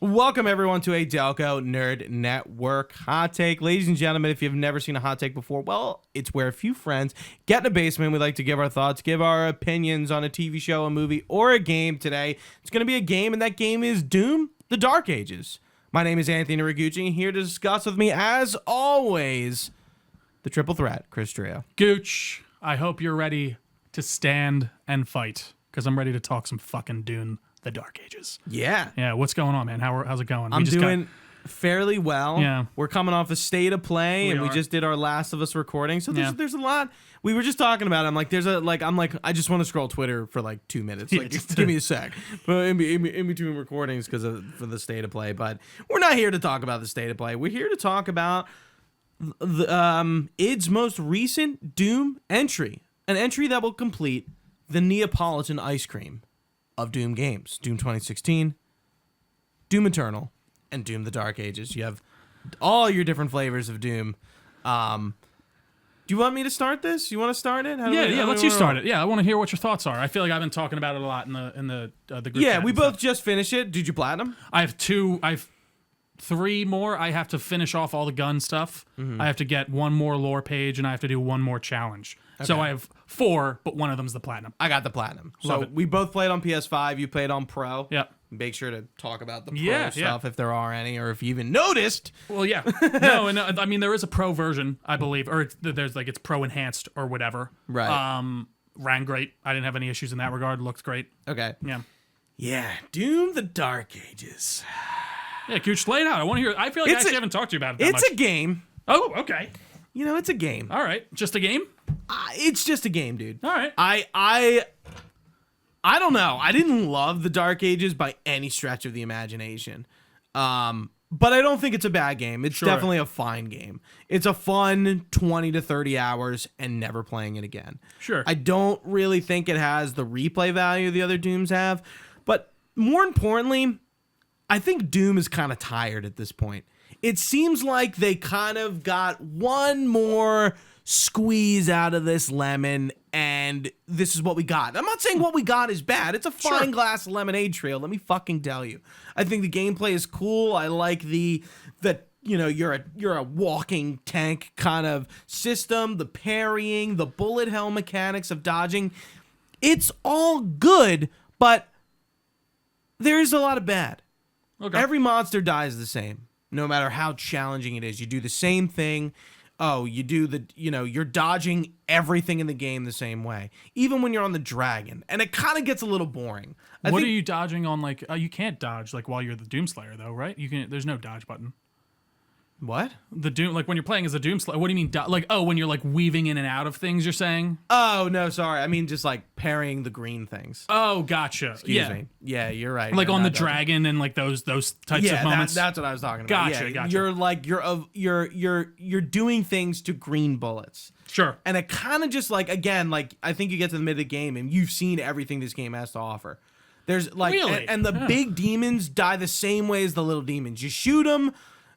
Welcome, everyone, to a Delco Nerd Network hot take. Ladies and gentlemen, if you've never seen a hot take before, well, it's where a few friends get in a basement. We like to give our thoughts, give our opinions on a TV show, a movie, or a game. Today, it's going to be a game, and that game is Doom: The Dark Ages. My name is Anthony Ragucci, and here to discuss with me, as always, the triple threat, Chris Trio. Gooch, I hope you're ready to stand and fight, because I'm ready to talk some fucking Doom: The Dark Ages. Yeah. Yeah, what's going on, man? How's it going? I'm doing fairly well. Yeah. We're coming off a State of Play, and we just did our Last of Us recording. So there's a lot. We were just talking about it. I'm like, I just want to scroll Twitter for like 2 minutes. Like, just give me a sec. But in between recordings for the State of Play. But we're not here to talk about the State of Play. We're here to talk about id's most recent Doom entry. An entry that will complete the Neapolitan ice cream of Doom games. Doom 2016, Doom Eternal, and Doom: The Dark Ages. You have all your different flavors of Doom. Do you want me to start this? You want to start it? Let's you start it. Yeah, I want to hear what your thoughts are. I feel like I've been talking about it a lot in the group Yeah, chat we both stuff. just finished it. Did you platinum? I have three more. I have to finish off all the gun stuff. I have to get one more lore page, and I have to do one more challenge. Okay. So I have 4, but one of them's the platinum. I got the platinum. Love so it. We both played on PS5. You played on Pro. Yep. Make sure to talk about the Pro stuff if there are any, or if you even noticed. Well, yeah. I mean, there is a Pro version, I believe, or it's Pro Enhanced or whatever. Right. Ran great. I didn't have any issues in that regard. Looked great. Okay. Yeah. Yeah. Doom: The Dark Ages. Yeah, Gooch, lay it out. I want to hear. I feel like I actually haven't talked to you about it that much. It's a game. Oh, okay. You know, it's a game. All right. Just a game? It's just a game, dude. All right. I don't know. I didn't love the Dark Ages by any stretch of the imagination. But I don't think it's a bad game. It's definitely a fine game. It's a fun 20 to 30 hours and never playing it again. Sure. I don't really think it has the replay value the other Dooms have. But more importantly, I think Doom is kind of tired at this point. It seems like they kind of got one more squeeze out of this lemon, and this is what we got. I'm not saying what we got is bad. It's a fine glass of lemonade trail. Let me fucking tell you. I think the gameplay is cool. I like the you're a walking tank kind of system, the parrying, the bullet hell mechanics of dodging. It's all good, but there's a lot of bad. Okay. Every monster dies the same, no matter how challenging it is. You do the same thing. Oh, you're dodging everything in the game the same way, even when you're on the dragon. And it kind of gets a little boring. What are you dodging on? Like, you can't dodge like while you're the Doomslayer, though, right? There's no dodge button. What? The Doom, like when you're playing as a Doomslayer, what do you mean? When you're like weaving in and out of things, you're saying? Oh, no, sorry. I mean just like parrying the green things. Oh, gotcha. Excuse me. Yeah, you're right. Like on the dragon and like those types of moments. That's what I was talking about. Gotcha. You're like you're doing things to green bullets. Sure. And it kind of just like, again, like I think you get to the mid of the game and you've seen everything this game has to offer. There's like really? and the big demons die the same way as the little demons. You shoot them.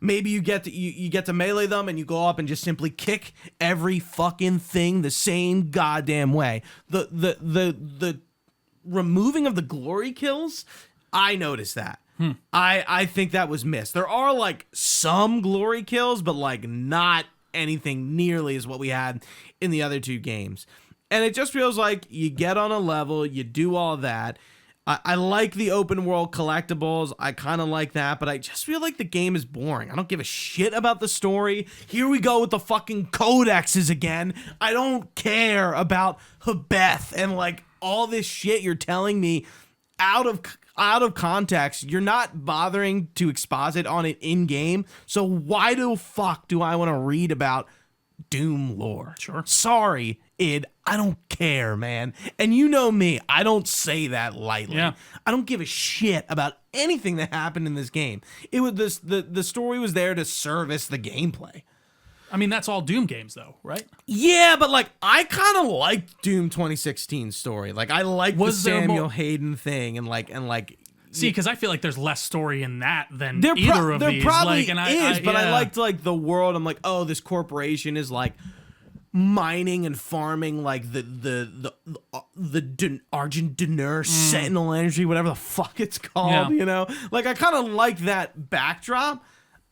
Maybe you get to melee them and you go up and just simply kick every fucking thing the same goddamn way. The removing of the glory kills, I noticed that. I think that was missed. There are like some glory kills, but like not anything nearly as what we had in the other two games. And it just feels like you get on a level, you do all that. I like the open world collectibles. I kind of like that, but I just feel like the game is boring. I don't give a shit about the story. Here we go with the fucking codexes again. I don't care about Hebeth and like all this shit you're telling me out of context. You're not bothering to exposit on it in game. So why the fuck do I want to read about Doom lore? Sure. Sorry, id. I don't care, man. And you know me, I don't say that lightly. Yeah. I don't give a shit about anything that happened in this game. It was the story was there to service the gameplay. I mean, that's all Doom games, though, right? Yeah, but like I kind of liked Doom 2016's story. Like I liked the Samuel Hayden thing and like. See, because I feel like there's less story in that than either of these. There probably like, I liked like the world. I'm like, oh, this corporation is like mining and farming, like the Argent Sentinel energy, whatever the fuck it's called, you know? Like, I kind of like that backdrop,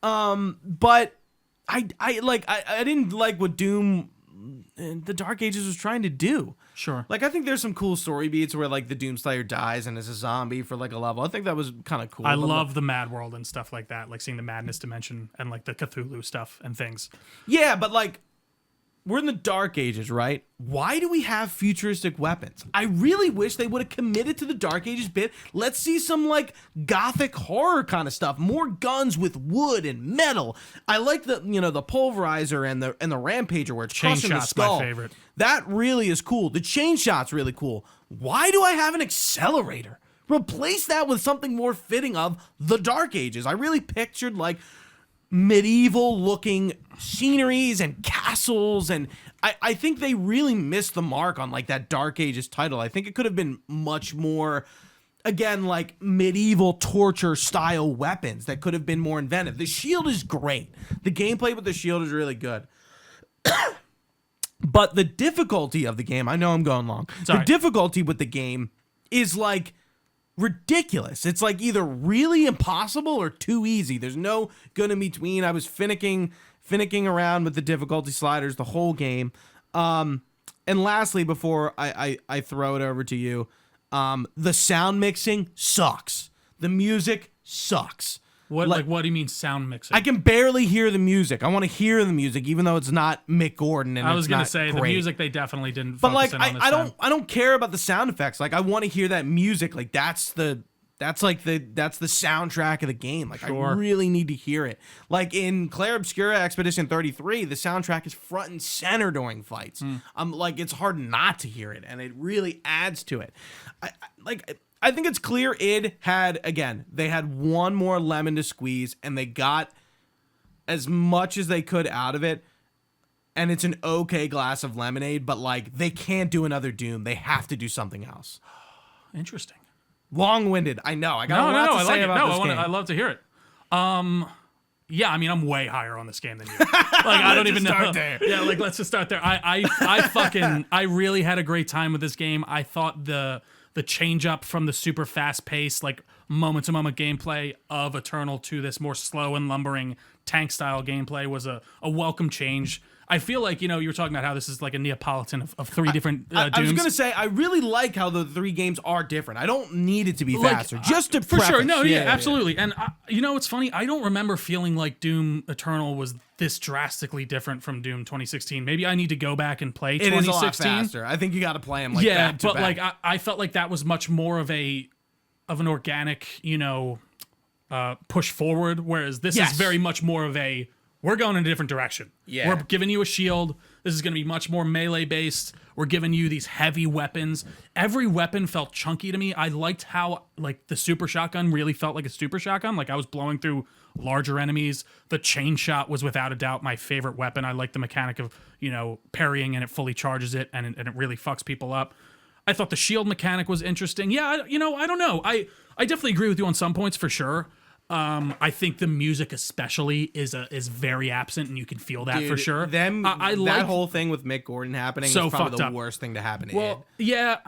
but I didn't like what Doom the Dark Ages was trying to do. Sure. Like, I think there's some cool story beats where, like, the Doomslayer dies and is a zombie for, like, a level. I think that was kind of cool. I love the Mad World and stuff like that, like seeing the Madness Dimension and, like, the Cthulhu stuff and things. Yeah, but, like, we're in the Dark Ages, right? Why do we have futuristic weapons? I really wish they would have committed to the Dark Ages bit. Let's see some, like, gothic horror kind of stuff. More guns with wood and metal. I like the, you know, the pulverizer and the Rampager where it's crushing the skull. My favorite. That really is cool. The chain shot's really cool. Why do I have an accelerator? Replace that with something more fitting of the Dark Ages. I really pictured, like, medieval looking sceneries and castles, and I think they really missed the mark on, like, that Dark Ages title. I think it could have been much more, again, like, medieval torture style weapons that could have been more inventive. The shield is great. The gameplay with the shield is really good. But the difficulty of the game, I know I'm going long. Sorry. The difficulty with the game is, like, ridiculous. It's like either really impossible or too easy. There's no good in between. I was finicking around with the difficulty sliders the whole game. And lastly, before I throw it over to you, the sound mixing sucks. The music sucks. What do you mean sound mixing? I can barely hear the music. I want to hear the music, even though it's not Mick Gordon. And I was going gonna to say the music they definitely didn't. But, focus like, in on this I don't care about the sound effects. Like, I want to hear that music. Like, that's the soundtrack of the game. Like, Sure. I really need to hear it. Like, in Clair Obscura Expedition 33, the soundtrack is front and center during fights. I'm like, it's hard not to hear it, and it really adds to it. I think it's clear id had, again, they had one more lemon to squeeze, and they got as much as they could out of it. And it's an okay glass of lemonade, but, like, they can't do another Doom. They have to do something else. Interesting. Long-winded. I know. I got a lot to say about this game. I love to hear it. Yeah, I mean, I'm way higher on this game than you. Like, I don't even know. Start there. Yeah, like, let's just start there. I really had a great time with this game. I thought the change up from the super fast pace, like, moment to moment gameplay of Eternal to this more slow and lumbering tank style gameplay was a welcome change. I feel like, you know, you were talking about how this is like a Neapolitan of three different Dooms. I was going to say, I really like how the three games are different. I don't need it to be faster. Just to for preface. sure. No, yeah, absolutely. And, you know, it's funny. I don't remember feeling like Doom Eternal was this drastically different from Doom 2016. Maybe I need to go back and play 2016. It is a lot faster. I think you got to play them like yeah, back to but back. like I felt like that was much more of an organic, you know, push forward, whereas this is very much more of a, we're going in a different direction. Yeah. We're giving you a shield. This is going to be much more melee based. We're giving you these heavy weapons. Every weapon felt chunky to me. I liked how, like, the super shotgun really felt like a super shotgun. Like, I was blowing through larger enemies. The chain shot was without a doubt my favorite weapon. I like the mechanic of, you know, parrying and it fully charges it and it really fucks people up. I thought the shield mechanic was interesting. Yeah, you know, I don't know. I definitely agree with you on some points for sure. I think the music especially is very absent, and you can feel that for sure. That whole thing with Mick Gordon happening is probably the worst thing to happen to Well, yeah,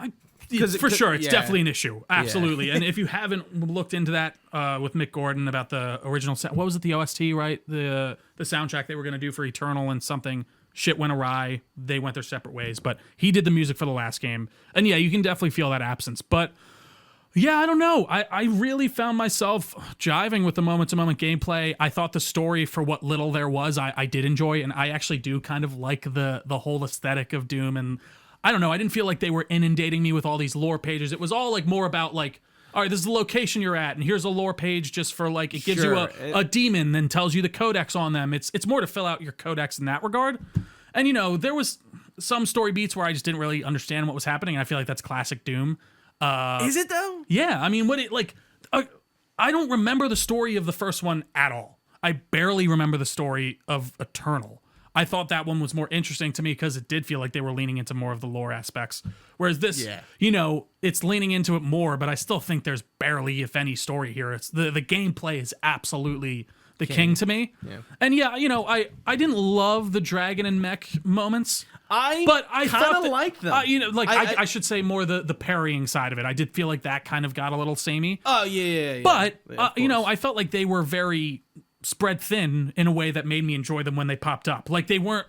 for sure. It's definitely an issue. Absolutely. Yeah. And if you haven't looked into that with Mick Gordon about the original what was it, the OST, right? The soundtrack they were going to do for Eternal, and something shit went awry. They went their separate ways. But he did the music for the last game. And yeah, you can definitely feel that absence. But yeah, I don't know. I really found myself jiving with the moment-to-moment gameplay. I thought the story, for what little there was, I did enjoy, and I actually do kind of like the whole aesthetic of Doom. And I don't know, I didn't feel like they were inundating me with all these lore pages. It was all like more about like, all right, this is the location you're at, and here's a lore page just for like, it gives you a demon, then tells you the codex on them. It's more to fill out your codex in that regard. And you know, there was some story beats where I just didn't really understand what was happening, and I feel like that's classic Doom. Is it though? Yeah, I mean, I don't remember the story of the first one at all. I barely remember the story of Eternal. I thought that one was more interesting to me because it did feel like they were leaning into more of the lore aspects. Whereas this, you know, it's leaning into it more, but I still think there's barely, if any, story here. It's the gameplay is absolutely the king to me. Yeah. And yeah, you know, I didn't love the dragon and mech moments. But I kind of like them. I should say more the parrying side of it. I did feel like that kind of got a little samey. Oh yeah. But I felt like they were very spread thin in a way that made me enjoy them when they popped up. Like they weren't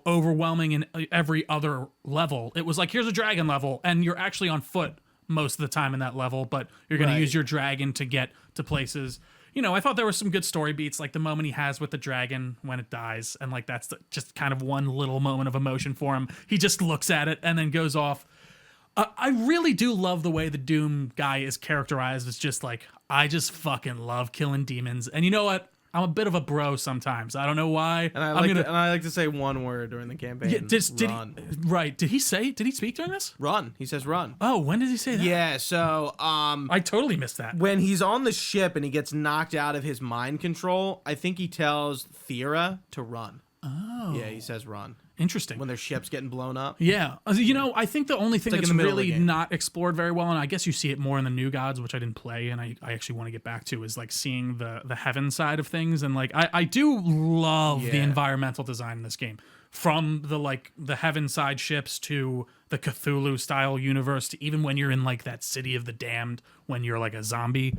overwhelming in every other level. It was like, here's a dragon level, and you're actually on foot most of the time in that level, but you're going to use your dragon to get to places. I thought there were some good story beats, like the moment he has with the dragon when it dies, and like that's just kind of one little moment of emotion for him. He just looks at it and then goes off. I really do love the way the Doom guy is characterized as just like, I just fucking love killing demons. And you know what? I'm a bit of a bro sometimes. I don't know why. And I like to say one word during the campaign. Yeah, run. Did he speak during this? Run. He says run. Oh, when did he say that? Yeah, so I totally missed that. When he's on the ship and he gets knocked out of his mind control, I think he tells Thera to run. Oh. Yeah, he says run. Interesting. When their ship's getting blown up. Yeah. I think the only thing like that's really not explored very well, and I guess you see it more in the New Gods, which I didn't play, and I actually want to get back to, is like seeing the heaven side of things. And like I do love the environmental design in this game. From the heaven side ships to the Cthulhu style universe to even when you're in like that city of the damned when you're like a zombie.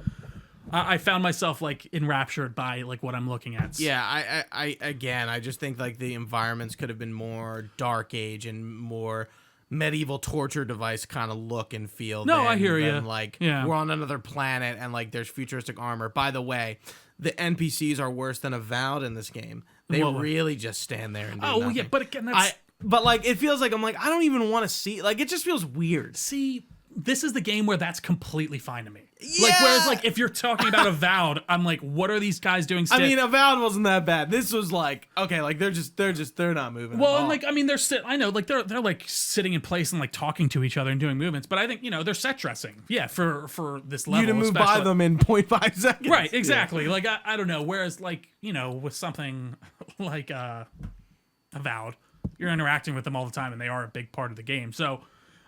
I found myself like enraptured by like what I'm looking at. Yeah, I just think like the environments could have been more Dark Age and more medieval torture device kind of look and feel. No, I hear you. Like we're on another planet and like there's futuristic armor. By the way, the NPCs are worse than Avowed in this game. They really just stand there and do nothing. Yeah, but again, that's... But like it feels like I'm like I don't even want to see. Like it just feels weird. See, this is the game where that's completely fine to me. Yeah. Like, whereas, like, if you're talking about Avowed, I'm like, what are these guys doing? I mean, Avowed wasn't that bad. This was like, okay, like they're not moving. Well, and like, I mean, I know, like they're like sitting in place and like talking to each other and doing movements, but I think they're set dressing. Yeah, for this level, you to move by them in 0.5 seconds. Right, exactly. Yeah. Like I don't know. Whereas, like with something like Avowed, you're interacting with them all the time, and they are a big part of the game. So.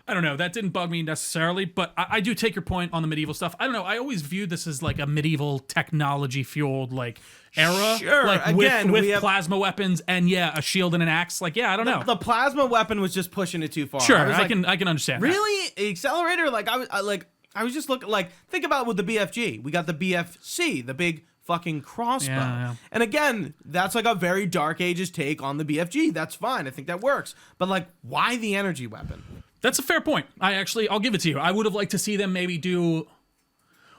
I don't know. That didn't bug me necessarily, but I do take your point on the medieval stuff. I don't know. I always viewed this as like a medieval technology-fueled like era, sure. Like Again, with plasma weapens and a shield and an axe. Like I don't know. The plasma weapon was just pushing it too far. Sure, I can understand. Really, that. Accelerator? Like I was just looking. Like think about it with the BFG. We got the BFC, the big fucking crossbow. Yeah. And again, that's like a very Dark Ages take on the BFG. That's fine. I think that works. But like, why the energy weapon? That's a fair point. I'll give it to you. I would have liked to see them maybe do,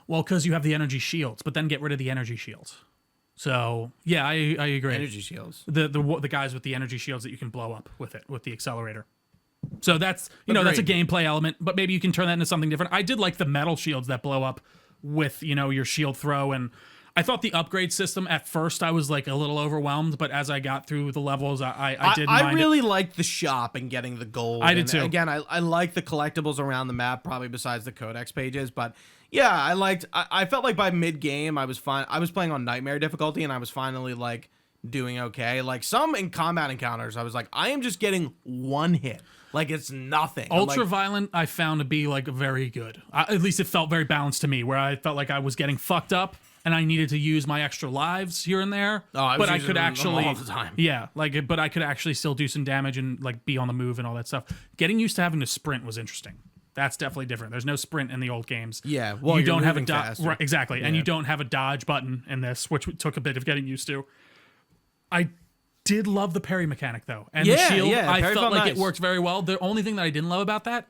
well, because you have the energy shields, but then get rid of the energy shields. So yeah, I agree. Energy shields. The guys with the energy shields that you can blow up with the accelerator. So that's that's a gameplay element, but maybe you can turn that into something different. I did like the metal shields that blow up with your shield throw, and I thought the upgrade system at first I was like a little overwhelmed, but as I got through the levels, I did. I really liked the shop and getting the gold. I did too. Again, I like the collectibles around the map, probably besides the codex pages, but yeah, I felt like by mid game I was fine. I was playing on nightmare difficulty and I was finally like doing okay. Like some in combat encounters, I was like, I am just getting one hit. Like it's nothing. Ultraviolent, I found to be like very good. At least it felt very balanced to me, where I felt like I was getting fucked up. And I needed to use my extra lives here and there, but I could actually, all the time. But I could actually still do some damage and like be on the move and all that stuff. Getting used to having to sprint was interesting. That's definitely different. There's no sprint in the old games. Yeah, well, you don't have a dodge. Right, exactly, and you don't have a dodge button in this, which took a bit of getting used to. I did love the parry mechanic though, and the shield. I felt like it worked very well. The only thing that I didn't love about that,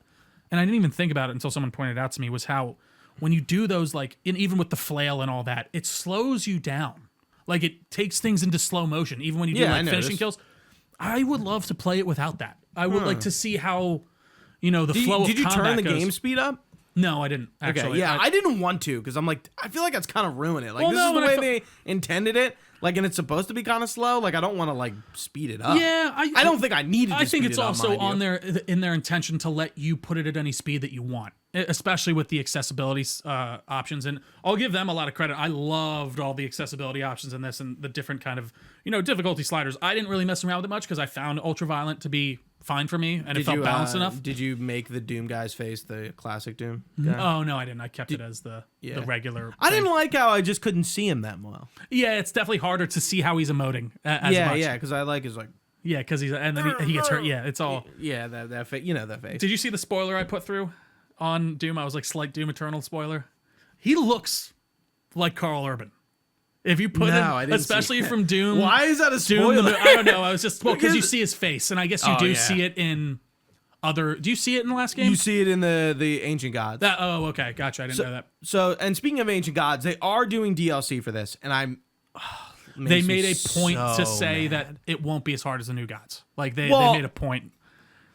and I didn't even think about it until someone pointed it out to me, was how. When you do those, like, even with the flail and all that, it slows you down. Like, it takes things into slow motion, even when you do, like, finishing kills. I would love to play it without that. I would like to see how, the flow of combat Did you turn the game speed up? No, I didn't, actually. Okay, yeah, I didn't want to, because I'm like, I feel like that's kind of ruining it. Like, this is the way they intended it. Like, and it's supposed to be kind of slow. Like, I don't want to, like, speed it up. Yeah, I don't think I needed to I think speed it's it up, also on in their intention to let you put it at any speed that you want, especially with the accessibility options. And I'll give them a lot of credit. I loved all the accessibility options in this and the different kind of, difficulty sliders. I didn't really mess around with it much because I found Ultraviolent to be fine for me, and it felt balanced enough. Did you make the Doom guy's face the classic Doom guy? Oh, no, I didn't. I kept it as the regular I didn't like how I just couldn't see him that well. Yeah, it's definitely harder to see how he's emoting as much. Yeah, because I like his, like, Yeah, because and then he gets hurt. Yeah, it's all. Yeah, that face. You know that face. Did you see the spoiler I put through on Doom? I was like, slight Doom Eternal spoiler. He looks like Carl Urban. If you put I him, didn't especially see from Doom. Why is that a Doom, spoiler? I don't know. I was just because you see his face, and I guess you do yeah. see it in other. Do you see it in the last game? You see it in the Ancient Gods. Okay, gotcha. I didn't know that. So, and speaking of Ancient Gods, they are doing DLC for this, and They made a point to so say mad. that it won't be as hard as the new gods. Like they Well, made a point.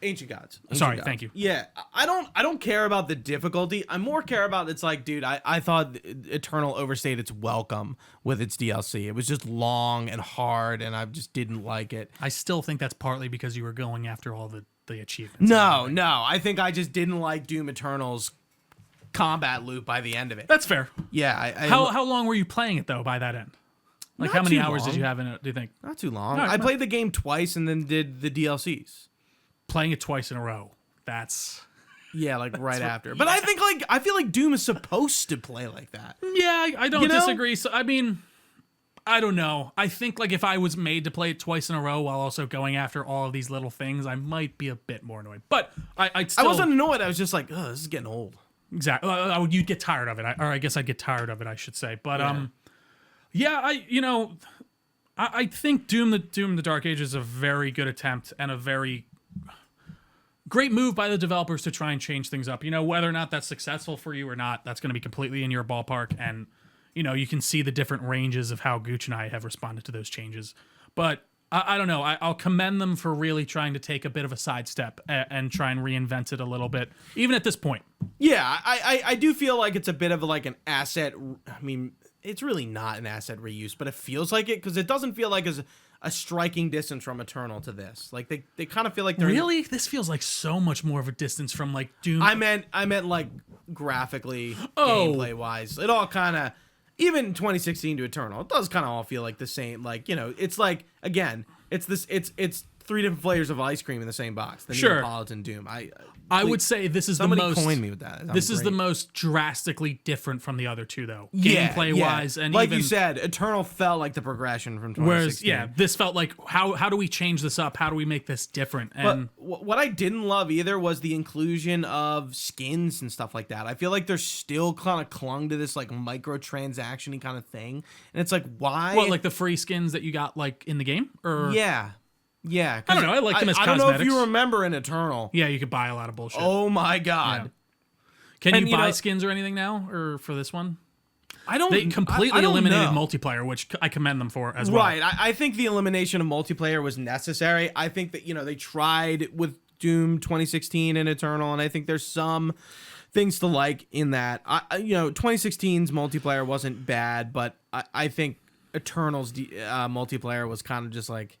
Ancient Gods. Sorry, thank you. Yeah, I don't care about the difficulty. I more care about it's like, dude, I thought Eternal overstayed its welcome with its DLC. It was just long and hard, and I just didn't like it. I still think that's partly because you were going after all the achievements. No, I think I just didn't like Doom Eternal's combat loop by the end of it. That's fair. Yeah. How long were you playing it though by that end? Like Not how many too hours long. did you have in it? Do you think Not too long. All right, I played the game twice and then did the DLCs. playing it twice in a row? That's Yeah, like right after. But I feel like Doom is supposed to play like that. yeah. I don't You know? disagree. So I mean, I don't know. I think like if I was made to play it twice in a row while also going after all of these little things, I might be a bit more annoyed. But I'd still. I wasn't annoyed. I was just like, oh, this is getting old. Exactly. You'd get tired of it, or I guess I'd get tired of it. I should say. But I think Doom the Dark Age is a very good attempt and a very great move by the developers to try and change things up. You know, whether or not that's successful for you or not, that's going to be completely in your ballpark. And you know, you can see the different ranges of how Gooch and I have responded to those changes. But I don't know. I'll commend them for really trying to take a bit of a sidestep and try and reinvent it a little bit, even at this point. Yeah, I do feel like it's a bit of like an asset. I mean, it's really not an asset reuse, but it feels like it because it doesn't feel like it's a striking distance from Eternal to this. Like they kind of feel like they're Really? This feels like so much more of a distance from like Doom. I meant like graphically, gameplay wise. It all kind of, even 2016 to Eternal, it does kind of all feel like the same. Like, you know, it's like, again, it's three different flavors of ice cream in the same box. The Sure. Neapolitan Doom. I would say this is the somebody most. coined me with that. This is the most drastically different from the other two, though. Yeah, Gameplay wise, and like even, you said, Eternal felt like the progression from 2016. whereas, yeah, this felt like how do we change this up? How do we make this different? And But what I didn't love either was the inclusion of skins and stuff like that. I feel like they're still kind of clung to this like microtransaction-y kind of thing, and it's like, why? what, like the free skins that you got like in the game, or Yeah. 'cause I don't know. I like them as I don't know if cosmetics. you remember in Eternal. yeah, you could buy a lot of bullshit. Oh my god. Can and you you buy know- skins or anything now, or for this one? I don't. They completely I don't eliminated know. multiplayer, which I commend them for as well. Right. I think the elimination of multiplayer was necessary. I think that, you know, they tried with Doom 2016 and Eternal, and I think there's some things to like in that. 2016's multiplayer wasn't bad, but I think Eternal's multiplayer was kind of just like,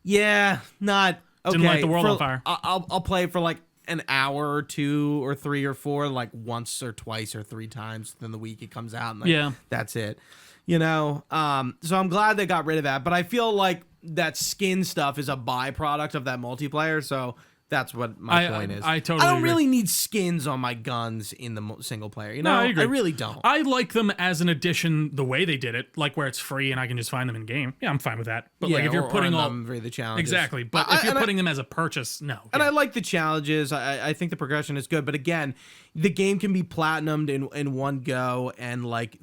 yeah, not okay. Didn't light the world on fire. I'll play for like an hour or two or three or four, like once or twice or three times within the week it comes out, and like, Yeah. that's it. You know, so I'm glad they got rid of that, but I feel like that skin stuff is a byproduct of that multiplayer, so that's what my point is. I totally don't agree. really need skins on my guns in the single player. You know, I agree. I really don't. I like them as an addition the way they did it, like where it's free and I can just find them in game. Yeah, I'm fine with that. But like if you're putting all them for the challenges, exactly, but if you're putting them as a purchase, no. And Yeah. I like the challenges. I think the progression is good, but again, the game can be platinumed in one go, and like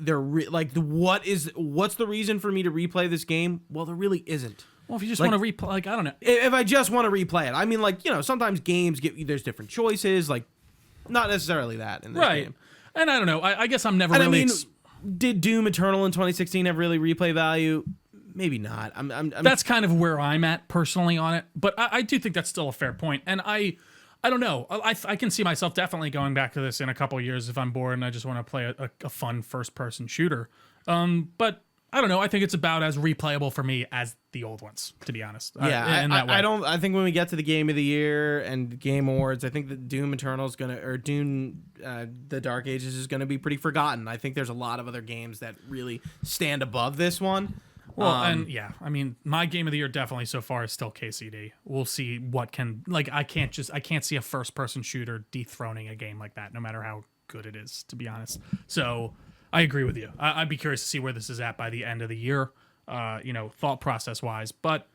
what's the reason for me to replay this game? Well, there really isn't. Well, if you just like- want to replay, like I don't know. If I just want to replay it, I mean, like, you know, sometimes games there's different choices, like not necessarily that in this Right. game. And I don't know. I guess I'm never And really. I mean, did Doom Eternal in 2016 have really replay value? Maybe not. I'm that's kind of where I'm at personally on it, but I do think that's still a fair point. And I don't know. I can see myself definitely going back to this in a couple of years if I'm bored and I just want to play a fun first person shooter. But I don't know. I think it's about as replayable for me as the old ones, to be honest. Yeah, in that way. I don't. I think when we get to the Game of the Year and Game Awards, I think that Doom Eternal Doom, the Dark Ages is gonna be pretty forgotten. I think there's a lot of other games that really stand above this one. Well, and yeah, I mean, my game of the year definitely so far is still KCD. We'll see what can I can't see a first person shooter dethroning a game like that, no matter how good it is, to be honest. So I agree with you. I'd be curious to see where this is at by the end of the year, thought process wise. But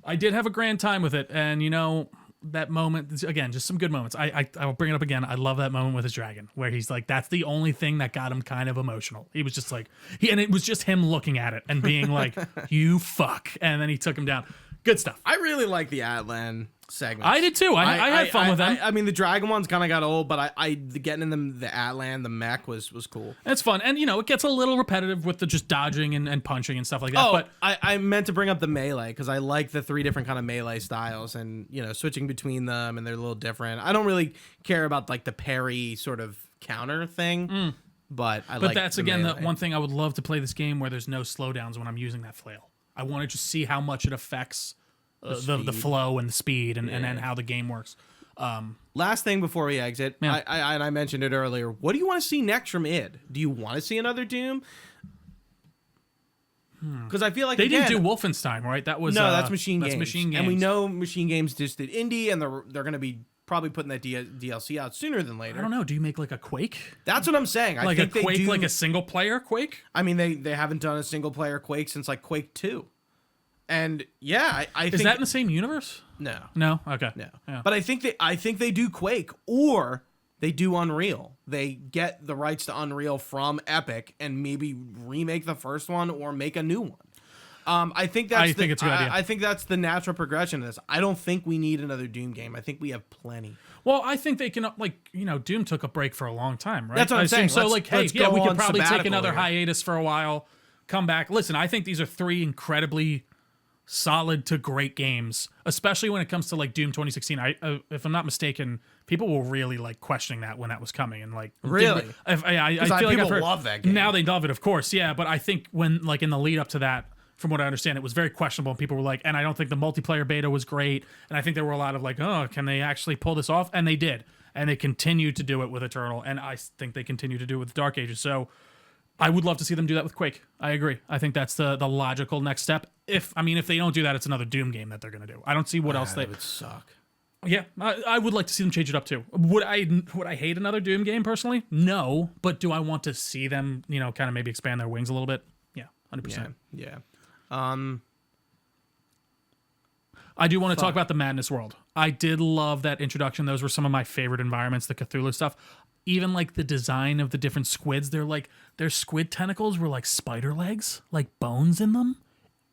I did have a grand time with it, and that moment again, just some good moments. I'll bring it up again. I love that moment with his dragon where he's like, that's the only thing that got him kind of emotional. He was just like, and it was just him looking at it and being like, you fuck, and then he took him down. Good stuff. I really like the Atlan segments. I did too. I had fun with them. I mean, the dragon ones kind of got old, but getting in the Atlan, the mech was cool. It's fun, and it gets a little repetitive with the just dodging and punching and stuff like that. Oh, but I meant to bring up the melee because I like the 3 different kind of melee styles, and switching between them, and they're a little different. I don't really care about like the parry sort of counter thing, but like that's the again melee. the one thing I would love to play this game where there's no slowdowns when I'm using that flail. I want to just see how much it affects the flow and the speed and how the game works. Last thing before we exit, Yeah. I mentioned it earlier. What do you want to see next from id? Do you want to see another Doom? Because I feel like They didn't do Wolfenstein, right? That was that's Machine That's Games. Machine Games, and we know Machine Games just did indie, and they're going to be probably putting that DLC out sooner than later. I don't know. Do you make like a Quake? That's what I'm saying. I Like think a Quake, they do, like a single player Quake? I mean, they haven't done a single player Quake since like Quake 2. And yeah, I think Is that in the same universe? no. No. Okay. No. Yeah. But I think they do Quake, or they do Unreal. They get the rights to Unreal from Epic and maybe remake the first one or make a new one. I think I think it's a good idea. I think that's the natural progression of this. I don't think we need another Doom game. I think we have plenty. Well, I think they can Doom took a break for a long time, right? That's what I'm saying. So Let's we go could on probably take sabbatical another here. hiatus for a while, come back. Listen, I think these are 3 incredibly solid to great games, especially when it comes to like Doom 2016. If I'm not mistaken, people were really like questioning that when that was coming, and like Really? I feel like people I've heard, love that game. Now they love it, of course, yeah. But I think when like in the lead up to that, from what I understand, it was very questionable, and people were like, and I don't think the multiplayer beta was great, and I think there were a lot of like, oh, can they actually pull this off? And they did, and they continued to do it with Eternal, and I think they continue to do it with Dark Ages. So I would love to see them do that with Quake. I agree. I think that's the logical next step. If they don't do that, it's another Doom game that they're going to do. I don't see what else That would suck. Yeah, I would like to see them change it up too. Would I hate another Doom game personally? No, but do I want to see them, kind of maybe expand their wings a little bit? Yeah, 100%. Yeah. I do want to talk about the Madness World. I did love that introduction. Those were some of my favorite environments, the Cthulhu stuff. Even like the design of the different squids, their squid tentacles were like spider legs, like bones in them.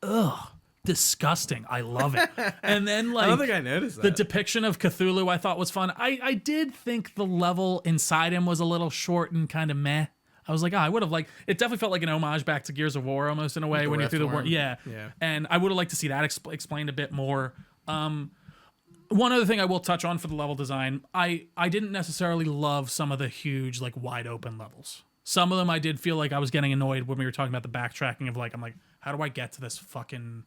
Ugh, disgusting. I love it. And then like I don't think I noticed that. the depiction of Cthulhu I thought was fun. I did think the level inside him was a little short and kind of meh. I was like, I would have liked. It definitely felt like an homage back to Gears of War almost in a way when you're through the war. Yeah. And I would have liked to see that explained a bit more. One other thing I will touch on for the level design, I didn't necessarily love some of the huge like wide open levels. Some of them I did feel like I was getting annoyed when we were talking about the backtracking of like, I'm like, how do I get to this fucking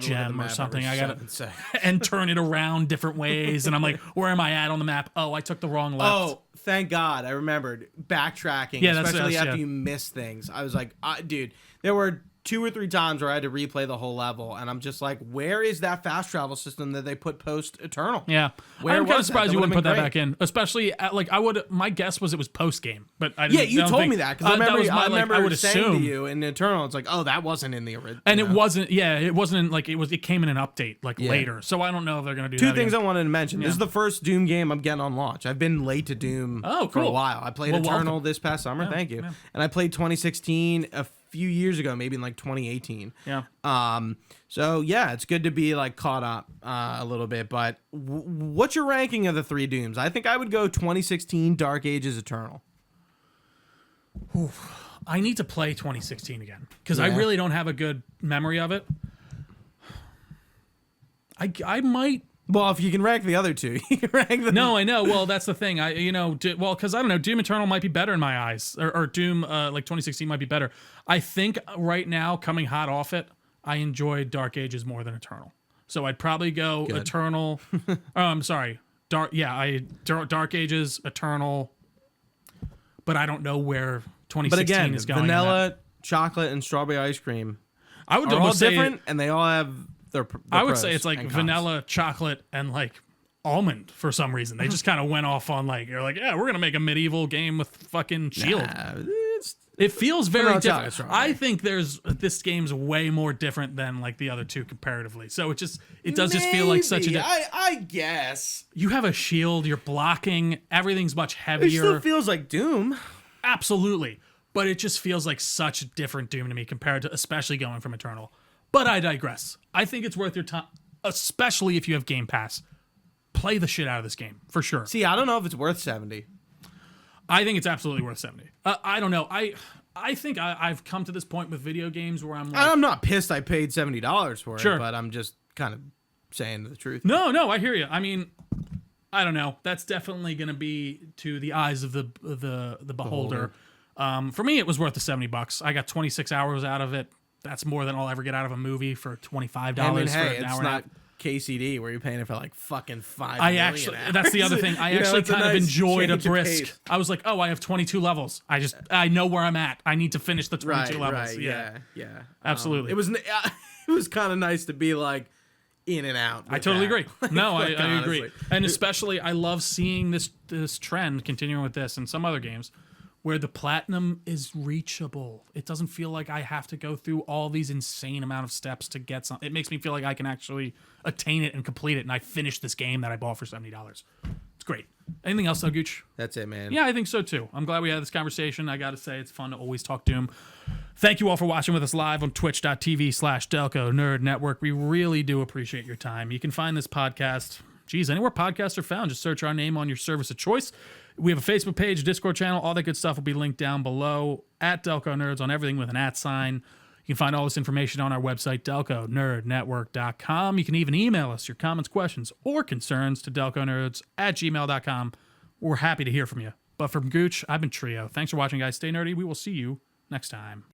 gem or something? I gotta and turn it around different ways, and I'm like, where am I at on the map? Oh, I took the wrong left. Oh, thank God, I remembered backtracking, especially after you miss things. I was like, dude, there were 2 or 3 times where I had to replay the whole level, and I'm just like, where is that fast travel system that they put post Eternal? Yeah, I'm kind of surprised you wouldn't put that back in, especially at, like I would. My guess was it was post game, but I didn't. Yeah, you told me that because I remember I would saying assume to you in Eternal, it's like, oh, that wasn't in the original, and it wasn't. Yeah, it wasn't like it was. It came in an update like later, so I don't know if they're gonna do 2 that things again. I wanted to mention. This is the first Doom game I'm getting on launch. I've been late to Doom for a while. I played Eternal welcome. this past summer. Thank you. And I played 2016 a few years ago, maybe in like 2018. Yeah. So yeah, it's good to be like caught up a little bit. But what's your ranking of the 3 Dooms? I think I would go 2016 Dark Ages Eternal. I need to play 2016 again because I really don't have a good memory of it. I might. Well, if you can rank the other 2, you can rank them. No, I know. Well, that's the thing. Because I don't know. Doom Eternal might be better in my eyes, or Doom like 2016 might be better. I think right now, coming hot off it, I enjoyed Dark Ages more than Eternal. So I'd probably go Eternal. I'm sorry, Dark Ages, Eternal. But I don't know where 2016 is going. Vanilla, chocolate, and strawberry ice cream. I would all almost say different, and they all have their I would pros say it's like and cons. vanilla, chocolate, and like almond for some reason. They just kind of went off on like, you're like, yeah, we're gonna make a medieval game with fucking shield. Nah, It feels very not telling different. us wrong, I right? think this game's way more different than like the other two comparatively. So it does just feel like such a. I guess You have a shield. You're blocking. Everything's much it heavier. still feels like Doom. Absolutely. But it just feels like such a different Doom to me compared to especially going from Eternal. But I digress. I think it's worth your time, especially if you have Game Pass. Play the shit out of this game, for sure. See, I don't know if it's worth 70. I think it's absolutely worth 70. I don't know. I think I've come to this point with video games where I'm like... I'm not pissed I paid $70 for Sure. it, but I'm just kind of saying the truth. No, I hear you. I mean, I don't know. That's definitely going to be to the eyes of the beholder. For me, it was worth the $70. I got 26 hours out of it. That's more than I'll ever get out of a movie for $25 I mean, for an it's hour and a half. not KCD where you're paying it for like fucking $5 I million actually, hours. that's the other thing. I You know, actually it's a kind of nice enjoyed a change of brisk. pace. I was like, oh, I have 22 levels. I know where I'm at. I need to finish the 22 levels. yeah. Absolutely. It was kind of nice to be like in and out. I totally agree. No, I Like, agree. honestly. And especially, I love seeing this trend continuing with this and some other games where the platinum is reachable. It doesn't feel like I have to go through all these insane amount of steps to get something. It makes me feel like I can actually attain it and complete it, and I finished this game that I bought for $70. It's great. Anything else, though, Gooch? That's it, man. Yeah, I think so, too. I'm glad we had this conversation. I got to say, it's fun to always talk Doom. Thank you all for watching with us live on twitch.tv/Delco Nerd Network. We really do appreciate your time. You can find this podcast, anywhere podcasts are found. Just search our name on your service of choice. We have a Facebook page, Discord channel, all that good stuff will be linked down below at Delco Nerds on everything with an @ You can find all this information on our website, delconerdnetwork.com. You can even email us your comments, questions, or concerns to delconerds@gmail.com. We're happy to hear from you. But from Gooch, I've been Trio. Thanks for watching, guys. Stay nerdy. We will see you next time.